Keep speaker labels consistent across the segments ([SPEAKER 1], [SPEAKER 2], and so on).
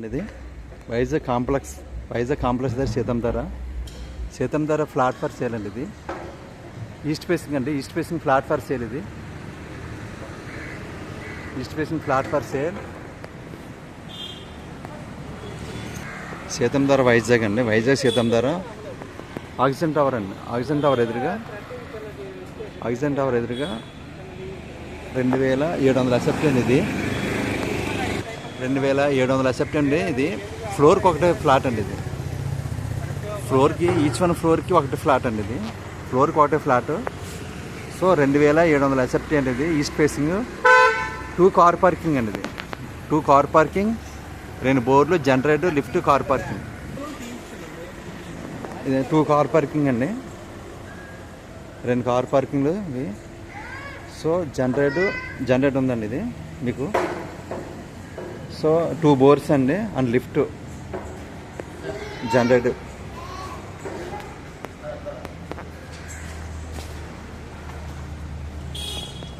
[SPEAKER 1] ఇది వైజాగ్ కాంప్లెక్స్ దగ్గర Seethammadhara flat for sale అండి. ఇది ఈస్ట్ ఫేసింగ్ అండి. East facing flat for sale. ఇది east facing flat for sale Seethammadhara Vizag అండి. వైజాగ్ సీతంధార ఆక్సిజన్ టవర్ అండి. ఆక్సిజన్ టవర్ ఎదురుగా 2700 అసెప్ట్ అండి. ఇది 2700 అసెప్ట్ అండి. ఇది ఫ్లోర్కి ఒకటే ఫ్లాట్ అండి. ఇది ఫ్లోర్కి ఈచ్ వన్ ఫ్లోర్కి ఒకటి ఫ్లాట్ అండి. ఇది ఫ్లోర్కి ఒకటే ఫ్లాట్. సో 2700 అసెప్ట్ అండి. ఇది ఈస్ట్ ఫేసింగ్ 2 కార్ పార్కింగ్ అండి. ఇది 2 కార్ పార్కింగ్, 2 బోర్లు, జనరేటర్, లిఫ్ట్, కార్ పార్కింగ్. ఇది 2 కార్ పార్కింగ్ అండి. 2 కార్ పార్కింగ్లు ఇవి. సో జనరేటర్ ఉందండి ఇది మీకు. సో 2 బోర్స్ అండి and lift, generator.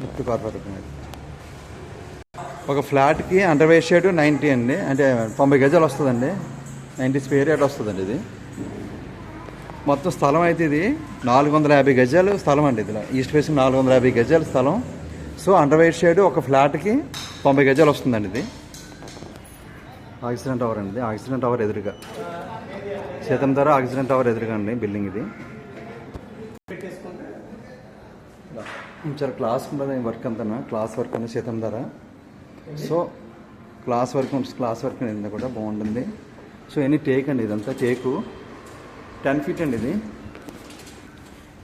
[SPEAKER 1] Lift car parking. ఒక ఫ్లాట్కి అండర్వేర్ షేడ్ 90 అండి, అంటే 90 గజాలు వస్తుందండి. 90 స్క్వేర్ యార్డ్ వస్తుందండి. ఇది మొత్తం స్థలం అయితే ఇది 450 గజాలు స్థలం అండి. ఇది ఈస్ట్ ఫేసింగ్ 450 గజాల స్థలం. సో అండర్వేర్ షేడ్ ఒక ఫ్లాట్కి 90 గజాలు వస్తుందండి. ఇది ఆక్సిజన్ టవర్ అండి. ఆక్సిజన్ టవర్ ఎదురుగా సీతంధార ఆక్సిజన్ టవర్ ఎదురుగా అండి బిల్డింగ్. ఇది చాలా క్లాస్ ఉంటుంది వర్క్ అంతా. క్లాస్ వర్క్ అండి సీతంధార. సో క్లాస్ వర్క్ అనేది కూడా బాగుంటుంది. సో ఎన్ని టేక్ అండి. ఇదంతా టేకు 10 ఫీట్ అండి. ఇది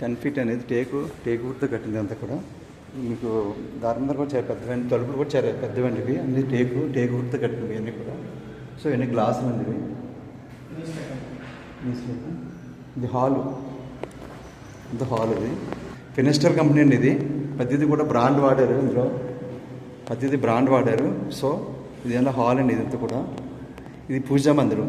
[SPEAKER 1] 10 ఫీట్ అనేది టేకు వుడ్తో కట్టింది అంతా కూడా. మీకు దారి కూడా చాలా పెద్దవండి. తలుపులు కూడా చాలా పెద్దవండి. ఇవి అన్ని టేకు వుడ్తో కట్టినవి అన్నీ కూడా. సో ఎన్ని గ్లాసులు అండి ఇవి. ఇది హాల్ ఇది ఫినిస్టర్ కంపెనీ అండి. ఇది ప్రతిదీ కూడా బ్రాండ్ వాడారు. ఇందులో ప్రతిదీ బ్రాండ్ వాడారు. సో ఇది ఏమన్నా హాల్ అండి. ఇదంతా కూడా ఇది పూజా మందిరం.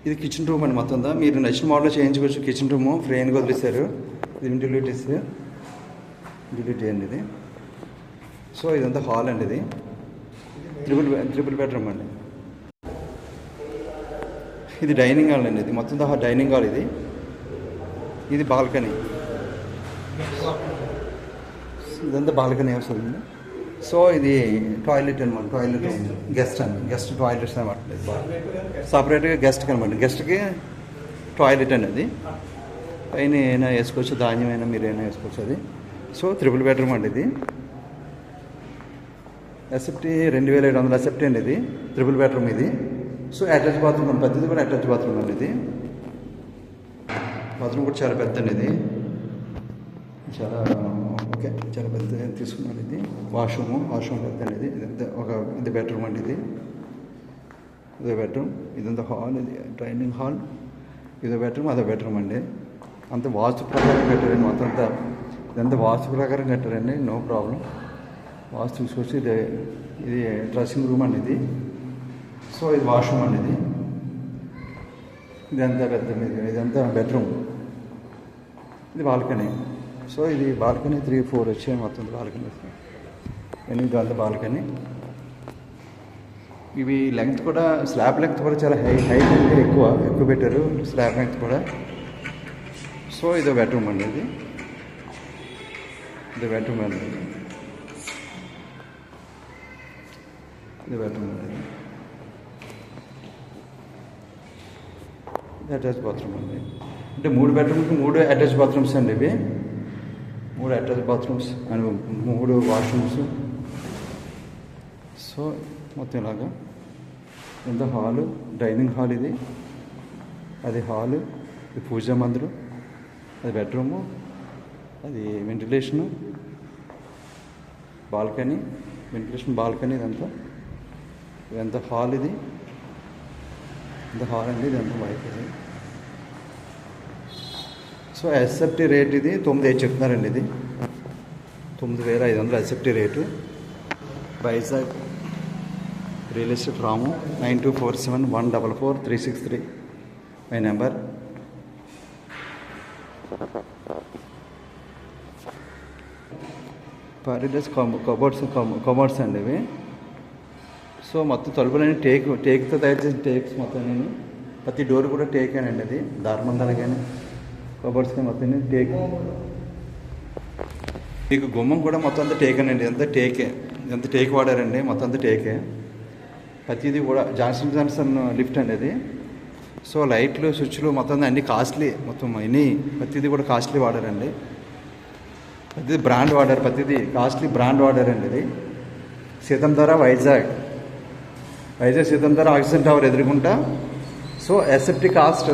[SPEAKER 1] ఇది కిచెన్ రూమ్ అండి. మొత్తం మీరు నచ్చిన మోడల్ చేయించుకోవచ్చు. కిచెన్ రూమ్ ఫ్రేన్గా వదిలేశారు. ఇది డిలీట్ చేయండి ఇది. సో ఇదంతా హాల్ అండి. ఇది ట్రిపుల్ బెడ్రూమ్ అండి. ఇది డైనింగ్ హాల్ అండి. ఇది మొత్తం డైనింగ్ హాల్. ఇది బాల్కనీ. ఇదంతా బాల్కనీ వస్తుంది. సో ఇది టాయిలెట్ అనమాట. టాయిలెట్ గెస్ట్ టాయిలెట్స్ అనమాట. సపరేట్గా గెస్ట్కి అనమాట. గెస్ట్కి టాయిలెట్ అనేది పైన ఏమైనా వేసుకోవచ్చు, ధాన్యం అయినా మీరు ఏమైనా వేసుకోవచ్చు. అది సో ట్రిపుల్ బెడ్రూమ్ అండి. ఇది ఎసెప్టీ 2700 ఎసెప్టీ అండి. ఇది ట్రిపుల్ బెడ్రూమ్. ఇది సో అటాచ్ బాత్రూమ్ అండి. పెద్దది కూడా అటాచ్ బాత్రూమ్ అండి. ఇది బాత్రూమ్ కూడా చాలా పెద్ద అండి. ఇది చాలా చాలా పెద్ద తీసుకున్నాను. ఇది వాష్రూమ్ పెద్ద అండి. ఇది బెడ్రూమ్ అండి. ఇదే బెడ్రూమ్. ఇదంతా హాల్. ఇది డైనింగ్ హాల్. ఇదో బెడ్రూమ్, అదో బెడ్రూమ్ అండి. అంత వాస్తు ప్రకారం కట్టారండి. మొత్తం అంతా ఇదంతా వాస్తు ప్రకారం కట్టారండి. No problem. వాస్తు చూసుకొచ్చి ఇది డ్రెస్సింగ్ రూమ్ అండి. ఇది సో ఇది వాష్రూమ్ అండి. ఇదంతా పెద్ద ఇదంతా బెడ్రూమ్. ఇది బాల్కనీ. సో ఇది బాల్కనీ 3-4 వచ్చాయి మొత్తం బాల్కనీ. 8 అంత బాల్కనీ. ఇవి లెంగ్త్ కూడా స్లాబ్ లెంగ్త్ కూడా చాలా హైట్ అంటే ఎక్కువ పెట్టారు స్లాబ్ లెంగ్త్ కూడా. సో ఇదో బెడ్రూమ్ అండి. ఇది బెడ్రూమ్ అండి. ఇది అటాచ్ బాత్రూమ్ అండి. అంటే 3 బెడ్రూమ్కి 3 అటాచ్ బాత్రూమ్స్ అండి. ఇవి 3 attach bathrooms and 3 washrooms. So మొత్తం ఇలాగా ఎంత హాలు, డైనింగ్ హాల్. ఇది అది హాలు, ఇది పూజా మందిరం, అది బెడ్రూము, అది వెంటిలేషను, బాల్కనీ, బాల్కనీ. ఇదంతా హాల్. ఇది హాల్ అండి. ఇదంతా వైఫ్. ఇది సో ఎస్ఎఫ్టీ రేట్ ఇది 9,500 చెప్తున్నారండి. ఇది 9,500 SFT rate. Vizag real estate Ramu 9247144363 my number. పారిడస్ కబోర్డ్స్ అండి ఇవి. సో మొత్తం తలుపులన్నీ టేక్తో తయారు చేసిన టేక్స్ మొత్తం నేను ప్రతి డోర్ కూడా టేకేనండి. అది దారుమందాలు కానీ కబోర్డ్స్ కానీ మొత్తం టేక్. మీకు గుమ్మం కూడా మొత్తం అంతా టేకేనండి. అంతా టేకే, ఎంత టేక్ వాడారండి, మొత్తం అంతా టేకే. ప్రతిదీ కూడా జాన్సన్ లిఫ్ట్ అండి అది. సో లైట్లు స్విచ్లు మొత్తం అన్నీ కాస్ట్లీ, మొత్తం అన్నీ ప్రతిదీ కూడా కాస్ట్లీ వాడారండి. ప్రతిదీ బ్రాండ్ వాడారు, ప్రతిదీ కాస్ట్లీ బ్రాండ్ వాడారండి. ఇది సీతంధార వైజాగ్ సీతంధార ఆక్సిజన్ టవర్ ఎదుర్కొంటా. సో ఎస్ఎఫ్టీ కాస్ట్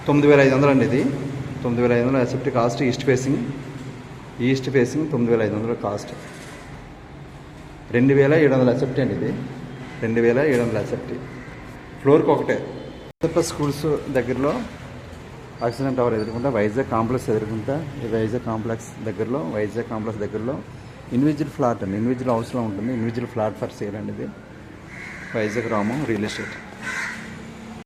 [SPEAKER 1] 9,500 అండి. ఇది 9,500 SFT cost. East facing 9,500 cost. 2,700 SFT అండి. ఇది 2,700 ఎస్ఎఫ్టీ. ఫ్లోర్కి ఒకటే. స్కూల్స్ దగ్గరలో ఆక్సిజన్ టవర్ ఎదుర్కొంటా. వైజాగ్ కాంప్లెక్స్ ఎదుర్కొంటా. ఈ వైజాగ్ కాంప్లెక్స్ దగ్గరలో ఇండివిజువల్ ఫ్లాట్ అండి. ఇండివిజువల్ హౌస్లో ఉంటుంది. ఇండివిజువల్ ఫ్లాట్ ఫర్ సేల్ అండి. ఇది వైజాగ్ రాము రియల్ ఎస్టేట్.